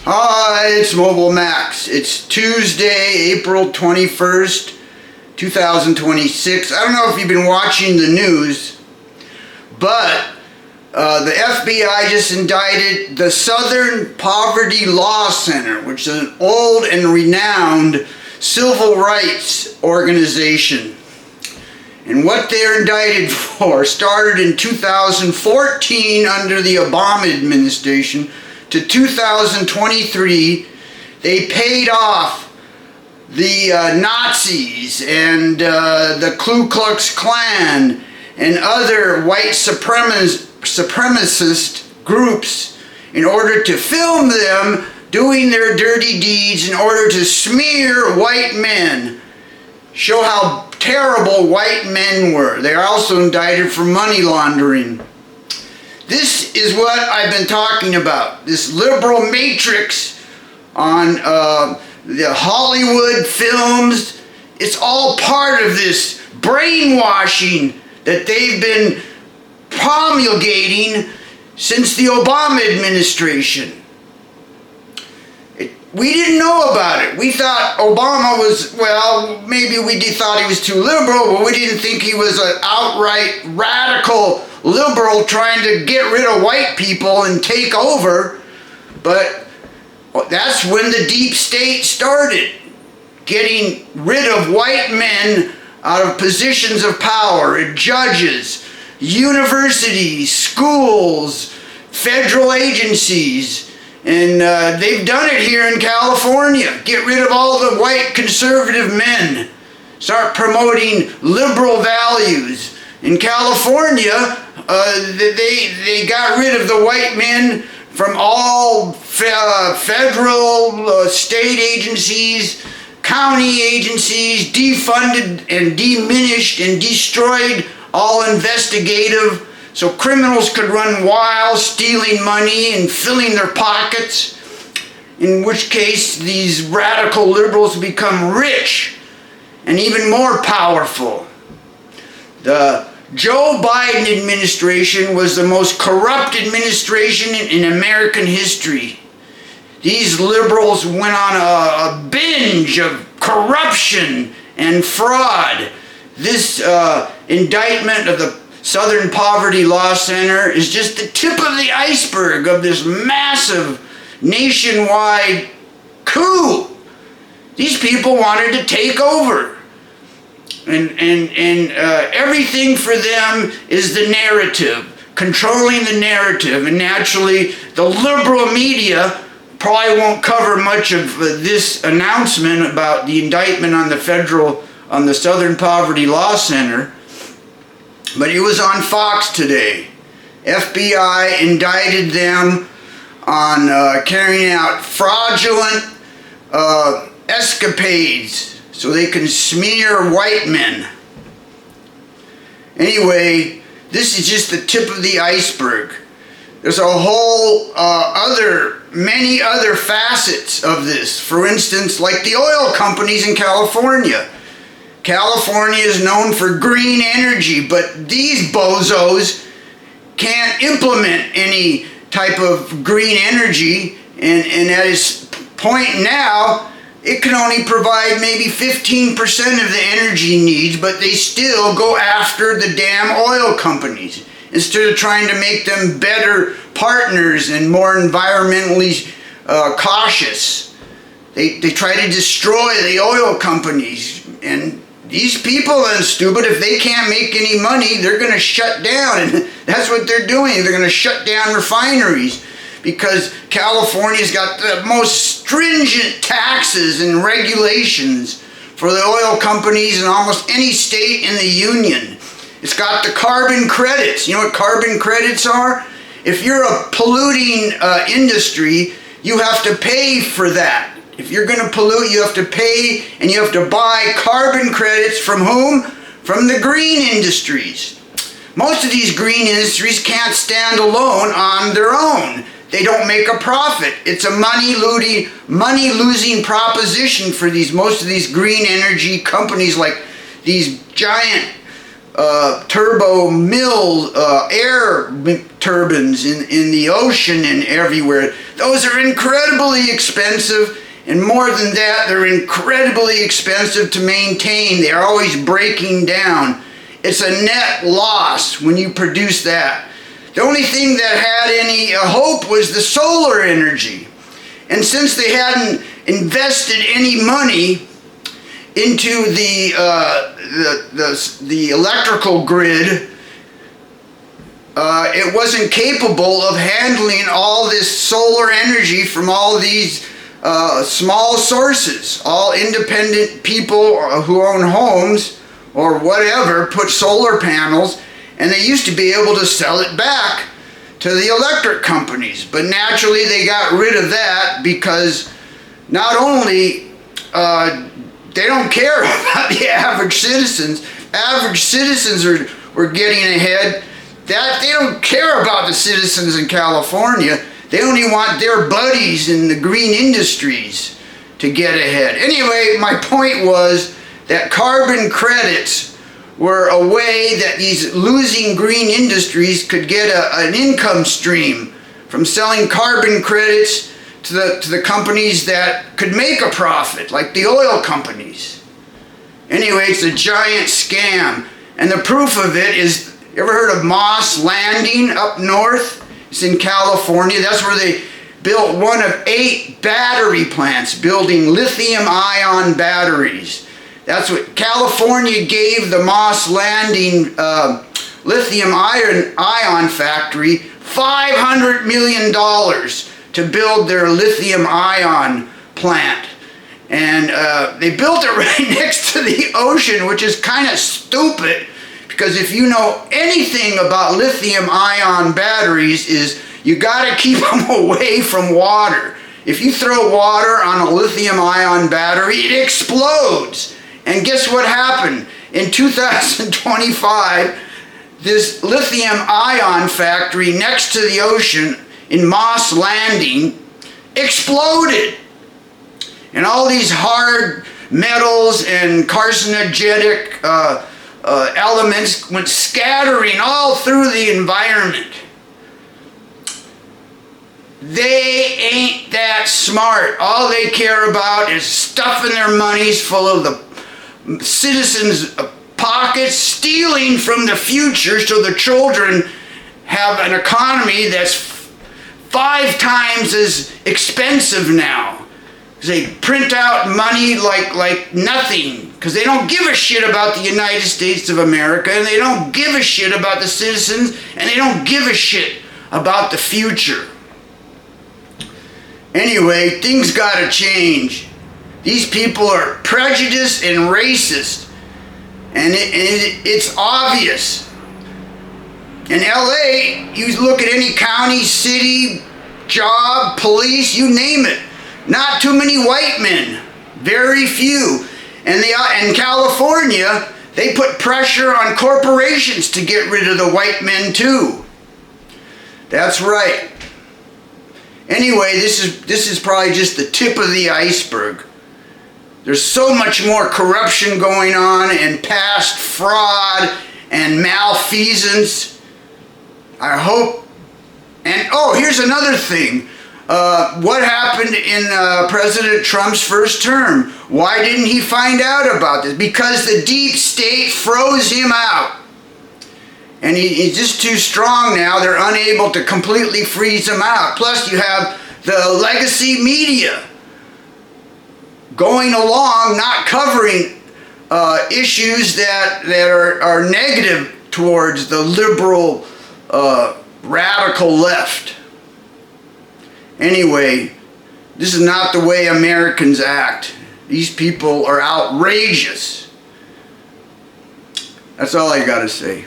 Hi, it's Mobile Max. It's Tuesday, April 21st, 2026. I don't know if you've been watching the news, but the FBI just indicted the Southern Poverty Law Center, which is an old and renowned civil rights organization. And what they're indicted for started in 2014 under the Obama administration to 2023. They paid off the Nazis and the Klux Klan and other white supremacist groups in order to film them doing their dirty deeds, in order to smear white men, show how terrible white men were. They are also indicted for money laundering. This is what I've been talking about. This liberal matrix on the Hollywood films. It's all part of this brainwashing that they've been promulgating since the Obama administration. We didn't know about it. We thought Obama was, well, maybe we thought he was too liberal, but we didn't think he was an outright radical liberal trying to get rid of white people and take over. But that's when the deep state started, getting rid of white men out of positions of power, judges, universities, schools, federal agencies. And they've done it here in California. Get rid of all the white conservative men. Start promoting liberal values. In California, they got rid of the white men from all federal, state agencies, county agencies, defunded and diminished and destroyed all investigative, so criminals could run wild, stealing money and filling their pockets, in which case these radical liberals become rich and even more powerful. The Joe Biden administration was the most corrupt administration in American history. These liberals went on a binge of corruption and fraud. This indictment of the Southern Poverty Law Center is just the tip of the iceberg of this massive nationwide coup. These people wanted to take over. And everything for them is the narrative, controlling the narrative. And naturally, the liberal media probably won't cover much of this announcement about the indictment on the Southern Poverty Law Center. But it was on Fox today. FBI indicted them on carrying out fraudulent escapades so they can smear white men. Anyway, this is just the tip of the iceberg. There's a whole many other facets of this. For instance, like the oil companies in California. California is known for green energy, but these bozos can't implement any type of green energy, and at its point now, it can only provide maybe 15% of the energy needs, but they still go after the damn oil companies instead of trying to make them better partners and more environmentally cautious. They try to destroy the oil companies, and these people are stupid. If they can't make any money, they're going to shut down, and that's what they're doing. They're going to shut down refineries because California's got the most stringent taxes and regulations for the oil companies in almost any state in the union. It's got the carbon credits. You know what carbon credits are? If you're a polluting industry, you have to pay for that. If you're going to pollute, you have to pay, and you have to buy carbon credits from whom? From the green industries. Most of these green industries can't stand alone on their own. They don't make a profit. It's a money-losing proposition for most of these green energy companies, like these giant turbo mill air turbines in the ocean and everywhere. Those are incredibly expensive, and more than that, they're incredibly expensive to maintain. They're always breaking down. It's a net loss when you produce that. The only thing that had any hope was the solar energy. And since they hadn't invested any money into the electrical grid, it wasn't capable of handling all this solar energy from all these small sources. All independent people who own homes or whatever put solar panels, and they used to be able to sell it back to the electric companies. But naturally they got rid of that because not only they don't care about the average citizens. Average citizens were getting ahead. They don't care about the citizens in California. They only want their buddies in the green industries to get ahead. Anyway, my point was that carbon credits were a way that these losing green industries could get an income stream from selling carbon credits to the companies that could make a profit, like the oil companies. Anyway, it's a giant scam. And the proof of it is, you ever heard of Moss Landing up north? It's in California. That's where they built one of 8 battery plants building lithium-ion batteries. That's what California gave the Moss Landing lithium-ion factory $500 million to build their lithium-ion plant. And they built it right next to the ocean, which is kind of stupid, because if you know anything about lithium-ion batteries, is you got to keep them away from water. If you throw water on a lithium-ion battery, it explodes. And guess what happened? In 2025, this lithium-ion factory next to the ocean in Moss Landing exploded. And all these hard metals and carcinogenic elements went scattering all through the environment. They ain't that smart. All they care about is stuffing their monies full of the citizens' pockets, stealing from the future so the children have an economy that's 5 times as expensive now. They print out money like nothing, because they don't give a shit about the United States of America, and they don't give a shit about the citizens, and they don't give a shit about the future. Anyway, things gotta change. These people are prejudiced and racist, and it's obvious. In LA, you look at any county, city, job, police, you name it. Not too many white men, very few. And in California, they put pressure on corporations to get rid of the white men too. That's right. Anyway, this is probably just the tip of the iceberg. There's so much more corruption going on, and past fraud and malfeasance. I hope. And oh, here's another thing. What happened in President Trump's first term? Why didn't he find out about this? Because the deep state froze him out. And he's just too strong now. They're unable to completely freeze him out. Plus you have the legacy media going along, not covering issues that are negative towards the liberal radical left. Anyway, this is not the way Americans act. These people are outrageous. That's all I gotta say.